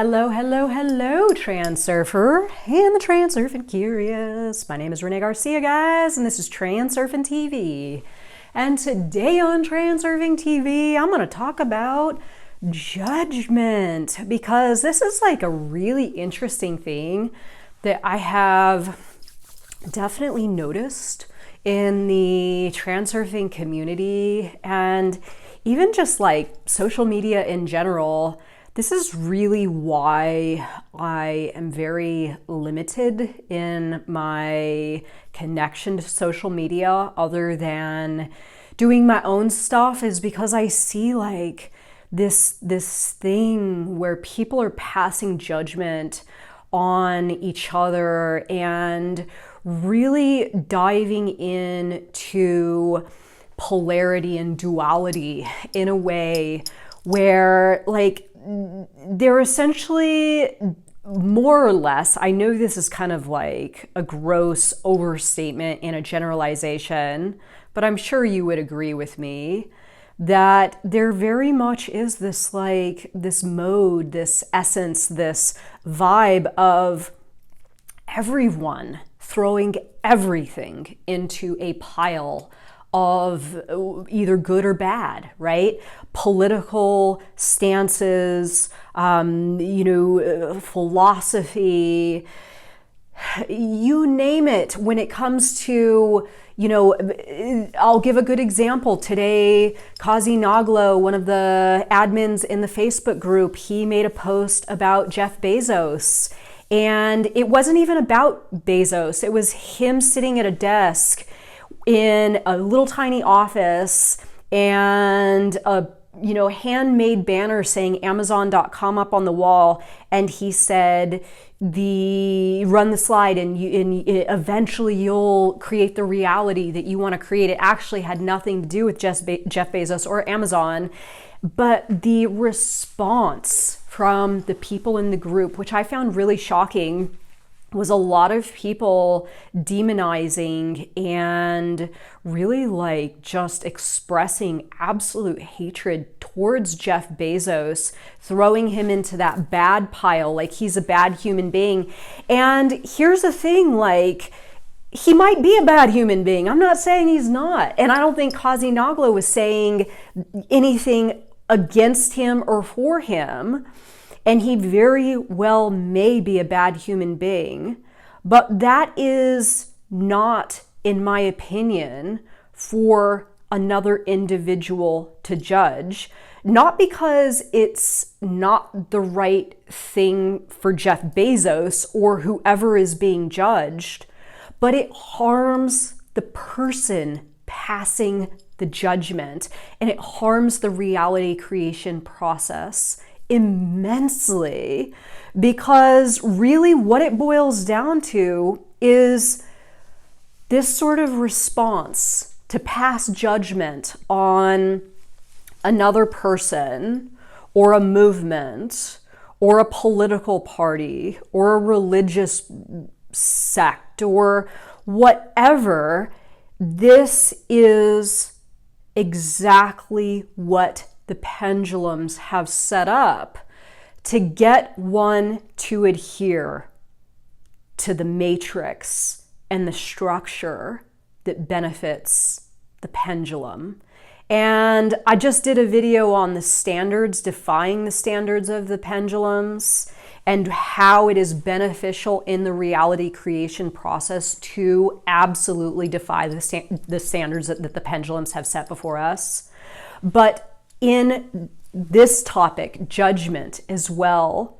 Hello, hello, hello, Transurfer and the Transurfing Curious. My name is Renee Garcia, guys, and this is TransurfingTV. And today on TransurfingTV, I'm going to talk about judgment, because this is like a really interesting thing that I have definitely noticed in the transurfing community and even just like social media in general. This is really why I am very limited in my connection to social media other than doing my own stuff, is because I see like this thing where people are passing judgment on each other and really diving into polarity and duality in a way where like they're essentially more or less, I know this is kind of like a gross overstatement and a generalization, but I'm sure you would agree with me that there very much is this like this mode, this essence, this vibe of everyone throwing everything into a pile of either good or bad, right? Political stances, philosophy, you name it. When it comes to, I'll give a good example. Today, Kazi Naglo, one of the admins in the Facebook group, he made a post about Jeff Bezos. And it wasn't even about Bezos. It was him sitting at a desk in a little tiny office and a handmade banner saying Amazon.com up on the wall, and he said run the slide and eventually you'll create the reality that you want to create. It actually had nothing to do with Jeff Bezos or Amazon, but the response from the people in the group, which I found really shocking, was a lot of people demonizing and really like just expressing absolute hatred towards Jeff Bezos, throwing him into that bad pile, like he's a bad human being. And here's the thing, like, he might be a bad human being. I'm not saying he's not. And I don't think Kazi Naglo was saying anything against him or for him. And he very well may be a bad human being, but that is not, in my opinion, for another individual to judge. Not because it's not the right thing for Jeff Bezos or whoever is being judged, but it harms the person passing the judgment, and it harms the reality creation process immensely, because really what it boils down to is this sort of response to pass judgment on another person or a movement or a political party or a religious sect or whatever. This is exactly what the pendulums have set up to get one to adhere to the matrix and the structure that benefits the pendulum. And I just did a video on the standards, defying the standards of the pendulums, and how it is beneficial in the reality creation process to absolutely defy the standards that the pendulums have set before us. But in this topic, judgment as well,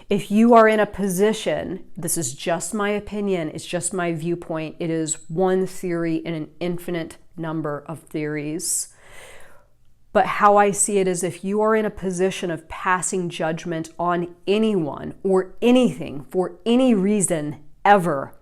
if you are in a position, this is just my opinion, it's just my viewpoint, it is one theory in an infinite number of theories. But how I see it is, if you are in a position of passing judgment on anyone or anything for any reason ever,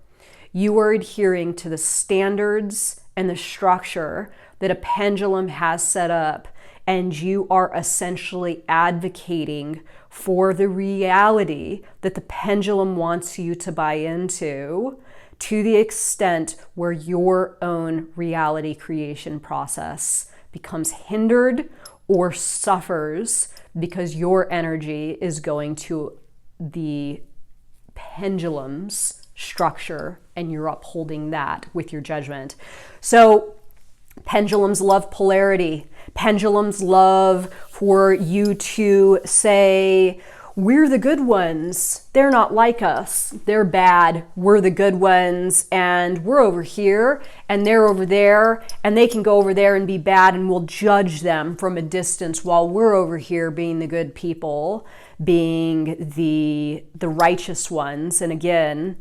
you are adhering to the standards and the structure that a pendulum has set up, and you are essentially advocating for the reality that the pendulum wants you to buy into, to the extent where your own reality creation process becomes hindered or suffers because your energy is going to the pendulum's structure, and you're upholding that with your judgment. So pendulums love polarity. Pendulums love for you to say, we're the good ones. They're not like us. They're bad. We're the good ones, and we're over here and they're over there, and they can go over there and be bad, and we'll judge them from a distance while we're over here being the good people, being the righteous ones. And again,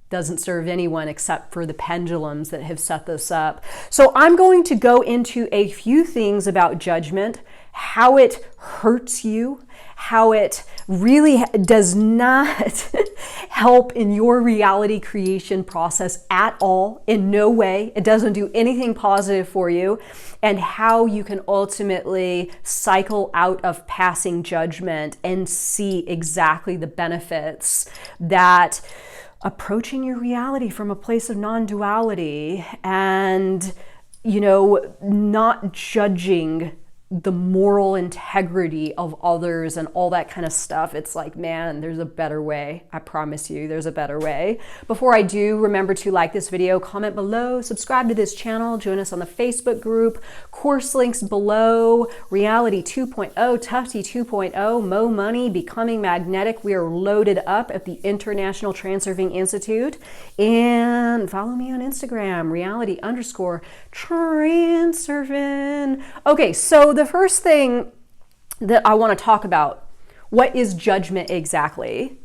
doesn't serve anyone except for the pendulums that have set this up. So I'm going to go into a few things about judgment, how it hurts you, how it really does not help in your reality creation process at all, in no way. It doesn't do anything positive for you, and how you can ultimately cycle out of passing judgment and see exactly the benefits that approaching your reality from a place of non-duality and, not judging the moral integrity of others and all that kind of stuff. It's like, man, there's a better way. I promise you, there's a better way. Before I do, remember to like this video, comment below, subscribe to this channel, join us on the Facebook group, course links below, Reality 2.0, Tufty 2.0, Mo Money, Becoming Magnetic. We are loaded up at the International Transurfing Institute. And follow me on Instagram, reality_transurfing. Okay, so the first thing that I want to talk about, what is judgment exactly?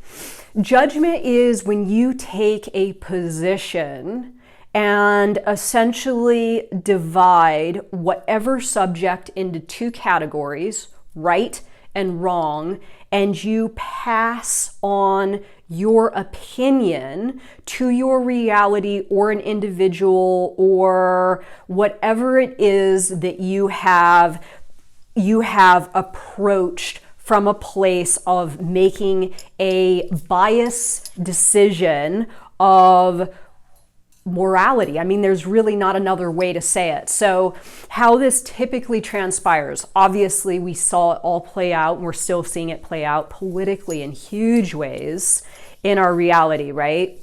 Judgment is when you take a position and essentially divide whatever subject into two categories, right and wrong, and you pass on your opinion to your reality or an individual or whatever it is that you have approached from a place of making a biased decision of morality. I mean, there's really not another way to say it. So how this typically transpires, obviously we saw it all play out, and we're still seeing it play out politically in huge ways in our reality, right?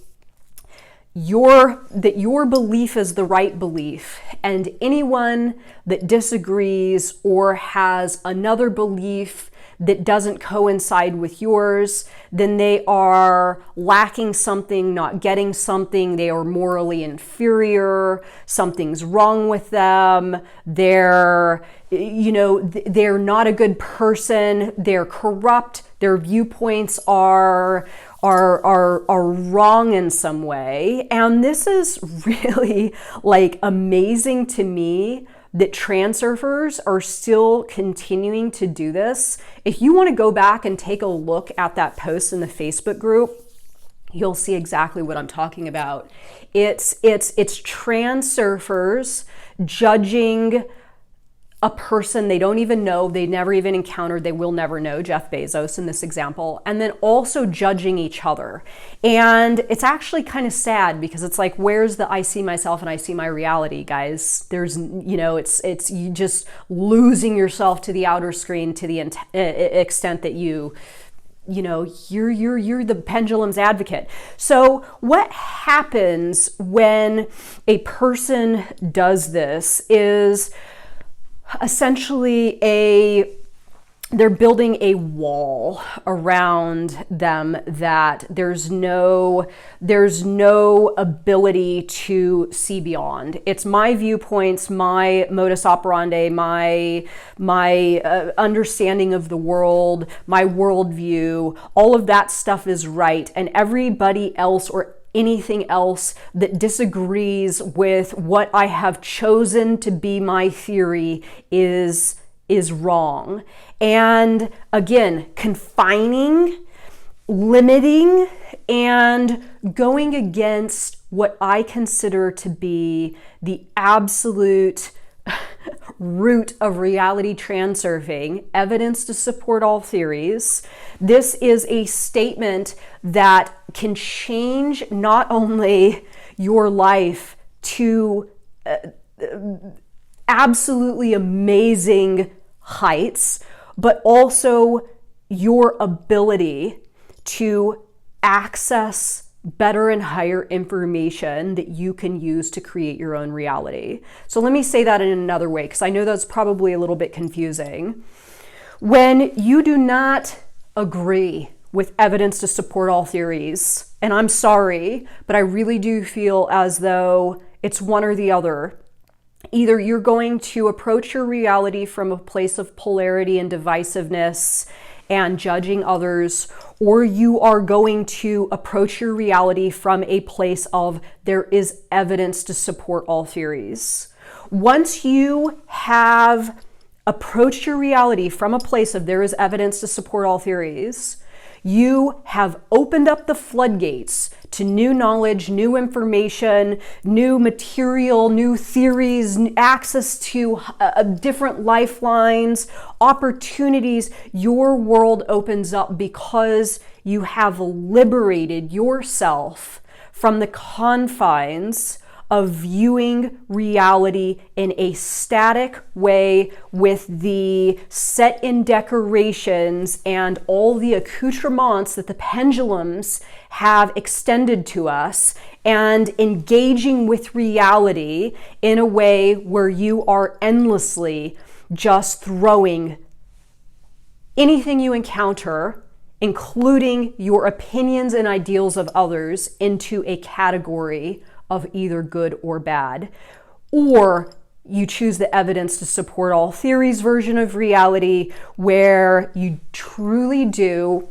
That your belief is the right belief, and anyone that disagrees or has another belief that doesn't coincide with yours, then they are lacking something, not getting something, they are morally inferior, something's wrong with them, they're not a good person, they're corrupt, their viewpoints are wrong in some way. And this is really like amazing to me that transurfers are still continuing to do this. If you want to go back and take a look at that post in the Facebook group, you'll see exactly what I'm talking about. It's transurfers judging a person they don't even know, they never even encountered, they will never know, Jeff Bezos in this example, and then also judging each other. And it's actually kind of sad, because it's like, where's the I see myself and I see my reality, guys? There's, it's you just losing yourself to the outer screen to the extent that you're the pendulum's advocate. So what happens when a person does this is essentially they're building a wall around them that there's no ability to see beyond. It's my viewpoints, my modus operandi, my understanding of the world, my worldview, all of that stuff is right, and everybody else or anything else that disagrees with what I have chosen to be my theory is wrong. And again, confining, limiting, and going against what I consider to be the absolute root of reality transurfing, evidence to support all theories. This is a statement that can change not only your life to absolutely amazing heights, but also your ability to access better and higher information that you can use to create your own reality. So let me say that in another way, because I know that's probably a little bit confusing. When you do not agree with evidence to support all theories, and I'm sorry, but I really do feel as though it's one or the other. Either you're going to approach your reality from a place of polarity and divisiveness and judging others, or you are going to approach your reality from a place of there is evidence to support all theories. Once you have approached your reality from a place of there is evidence to support all theories, you have opened up the floodgates to new knowledge, new information, new material, new theories, access to different lifelines, opportunities. Your world opens up because you have liberated yourself from the confines of viewing reality in a static way with the set in decorations and all the accoutrements that the pendulums have extended to us, and engaging with reality in a way where you are endlessly just throwing anything you encounter, including your opinions and ideals of others, into a category of either good or bad. Or you choose the evidence to support all theories version of reality, where you truly do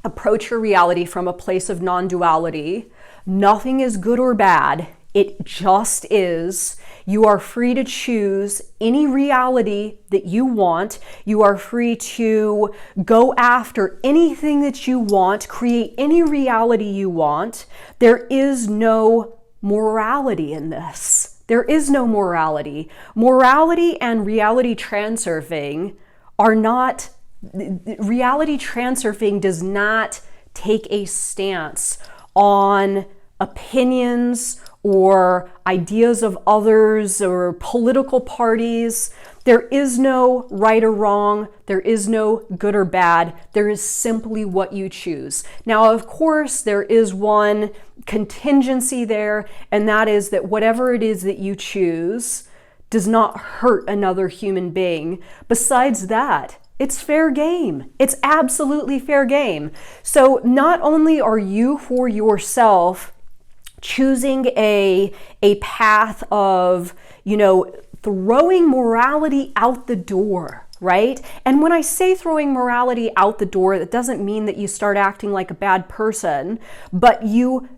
approach your reality from a place of non-duality. Nothing is good or bad. It just is. You are free to choose any reality that you want. You are free to go after anything that you want, create any reality you want. There is no morality in this. There is no morality. Morality and reality transurfing are not, reality transurfing does not take a stance on opinions or ideas of others or political parties. There is no right or wrong. There is no good or bad. There is simply what you choose. Now, of course, there is one contingency there, and that is that whatever it is that you choose does not hurt another human being. Besides that, it's fair game. It's absolutely fair game. So not only are you for yourself choosing a path of, throwing morality out the door, right? And when I say throwing morality out the door, that doesn't mean that you start acting like a bad person, but you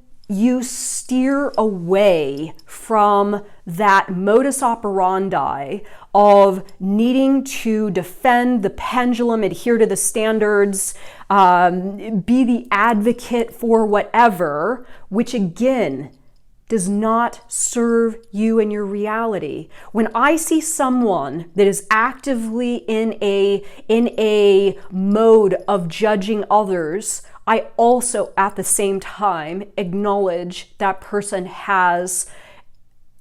steer away from that modus operandi of needing to defend the pendulum, adhere to the standards, be the advocate for whatever, which again does not serve you and your reality. When I see someone that is actively in a mode of judging others, I also at the same time acknowledge that person has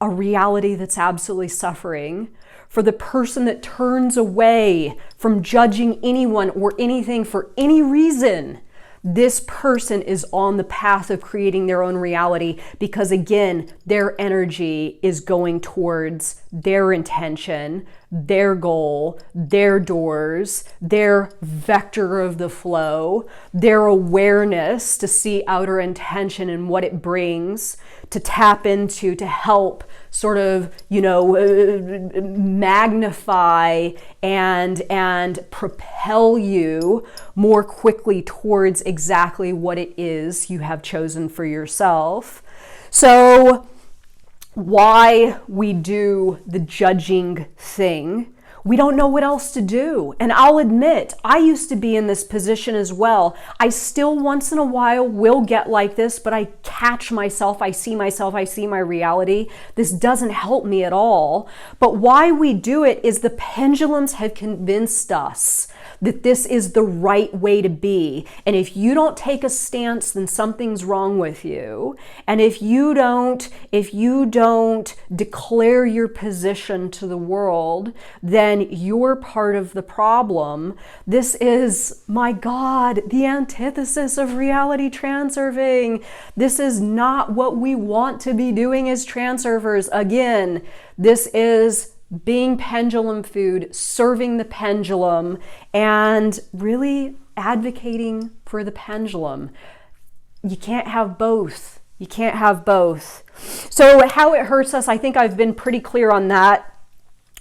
a reality that's absolutely suffering. For the person that turns away from judging anyone or anything for any reason, this person is on the path of creating their own reality, because again, their energy is going towards their intention, their goal, their doors, their vector of the flow, their awareness to see outer intention and what it brings, to tap into, to help sort of, magnify and propel you more quickly towards exactly what it is you have chosen for yourself. So why we do the judging thing, we don't know what else to do. And I'll admit, I used to be in this position as well. I still once in a while will get like this, but I catch myself, I see my reality. This doesn't help me at all. But why we do it is the pendulums have convinced us that this is the right way to be. And if you don't take a stance, then something's wrong with you. And if you don't declare your position to the world, then then you're part of the problem. This is, my God, the antithesis of reality transurfing. This is not what we want to be doing as transurfers. Again, this is being pendulum food, serving the pendulum, and really advocating for the pendulum. You can't have both. You can't have both. So how it hurts us, I think I've been pretty clear on that.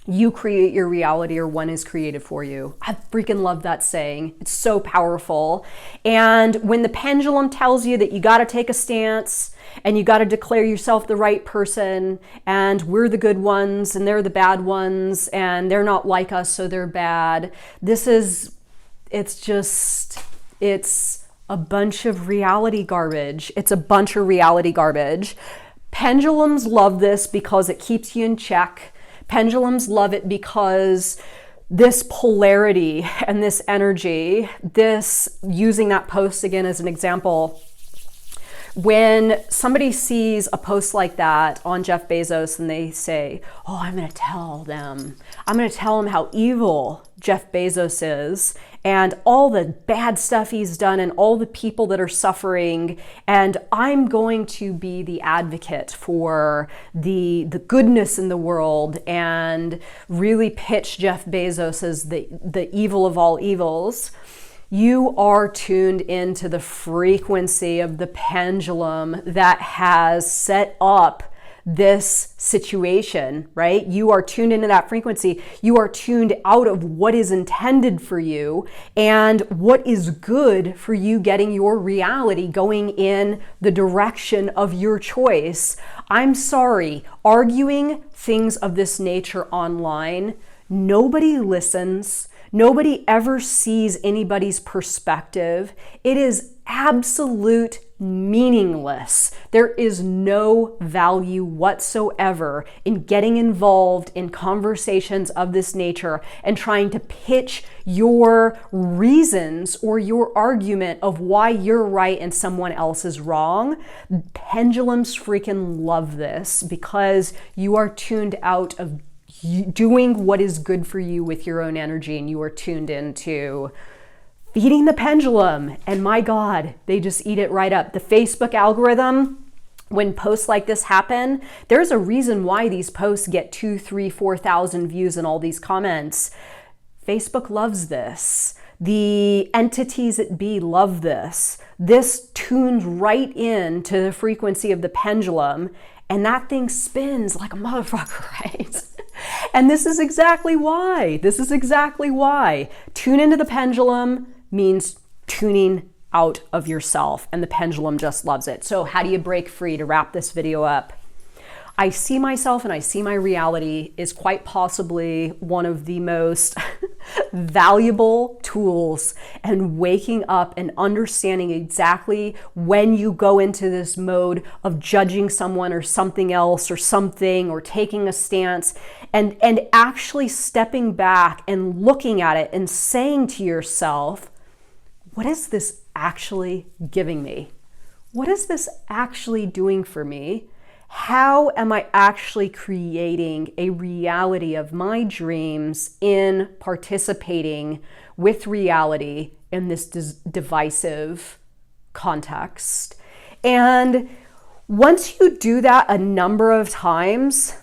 You create your reality, or one is created for you. I freaking love that saying. It's so powerful. And when the pendulum tells you that you got to take a stance and you got to declare yourself the right person, and we're the good ones and they're the bad ones and they're not like us, so they're bad. It's a bunch of reality garbage. It's a bunch of reality garbage. Pendulums love this because it keeps you in check. Pendulums love it because this polarity and this energy, using that post again as an example, when somebody sees a post like that on Jeff Bezos and they say, oh, I'm going to tell them how evil Jeff Bezos is and all the bad stuff he's done and all the people that are suffering, and I'm going to be the advocate for the goodness in the world and really pitch Jeff Bezos as the evil of all evils. You are tuned into the frequency of the pendulum that has set up this situation, right? You are tuned into that frequency. You are tuned out of what is intended for you and what is good for you getting your reality going in the direction of your choice. I'm sorry, arguing things of this nature online, nobody listens. Nobody ever sees anybody's perspective. It is absolute meaningless. There is no value whatsoever in getting involved in conversations of this nature and trying to pitch your reasons or your argument of why you're right and someone else is wrong. Pendulums freaking love this because you are tuned out of doing what is good for you with your own energy, and you are tuned into feeding the pendulum. And my God, they just eat it right up. The Facebook algorithm, when posts like this happen, there's a reason why these posts get 2,000, 3,000, 4,000 views and all these comments. Facebook loves this. The entities that be love this. This tunes right into the frequency of the pendulum, and that thing spins like a motherfucker, right? And this is exactly why. Tune into the pendulum means tuning out of yourself, and the pendulum just loves it. So how do you break free? To wrap this video up, I see myself and I see my reality is quite possibly one of the most valuable tools, and waking up and understanding exactly when you go into this mode of judging someone or something else or something, or taking a stance, and actually stepping back and looking at it and saying to yourself, what is this actually giving me? What is this actually doing for me? How am I actually creating a reality of my dreams in participating with reality in this divisive context? And once you do that a number of times,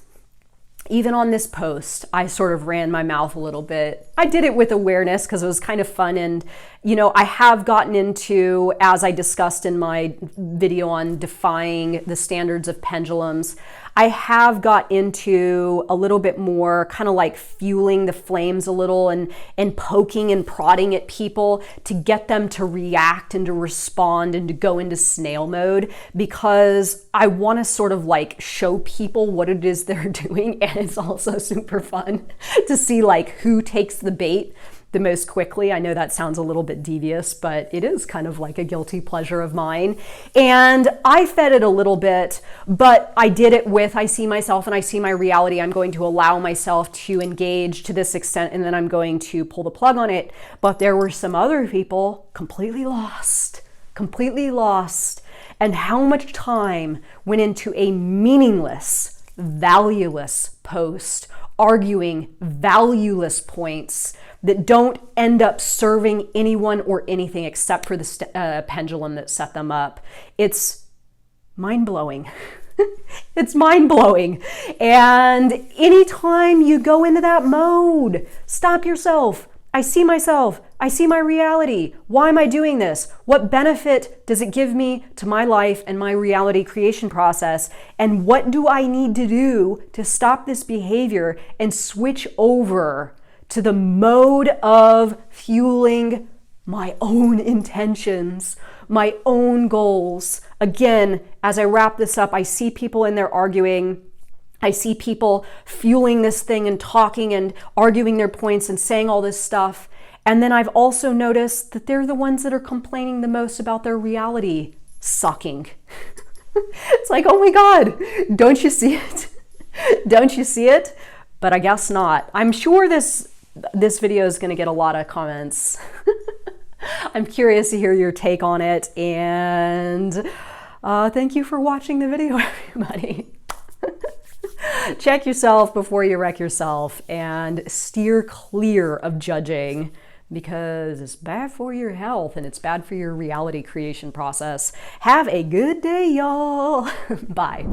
even on this post, I sort of ran my mouth a little bit. I did it with awareness because it was kind of fun. And, you know, I have gotten into, as I discussed in my video on defying the standards of pendulums, I have got into a little bit more kind of like fueling the flames a little, and poking and prodding at people to get them to react and to respond and to go into snail mode, because I want to sort of like show people what it is they're doing. And it's also super fun to see like who takes the bait the most quickly. I know that sounds a little bit devious, but it is kind of like a guilty pleasure of mine. And I fed it a little bit, but I did it with, I see myself and I see my reality. I'm going to allow myself to engage to this extent, and then I'm going to pull the plug on it. But there were some other people completely lost. And how much time went into a meaningless, valueless post arguing valueless points that don't end up serving anyone or anything except for the pendulum that set them up. It's mind-blowing. It's mind-blowing. And anytime you go into that mode, stop yourself. I see myself. I see my reality. Why am I doing this? What benefit does it give me to my life and my reality creation process? And what do I need to do to stop this behavior and switch over to the mode of fueling my own intentions, my own goals? Again, as I wrap this up, I see people in there arguing. I see people fueling this thing and talking and arguing their points and saying all this stuff. And then I've also noticed that they're the ones that are complaining the most about their reality sucking. It's like, oh my God, don't you see it? Don't you see it? But I guess not. I'm sure this video is going to get a lot of comments. I'm curious to hear your take on it. And thank you for watching the video, everybody. Check yourself before you wreck yourself and steer clear of judging, because it's bad for your health and it's bad for your reality creation process. Have a good day, y'all. Bye.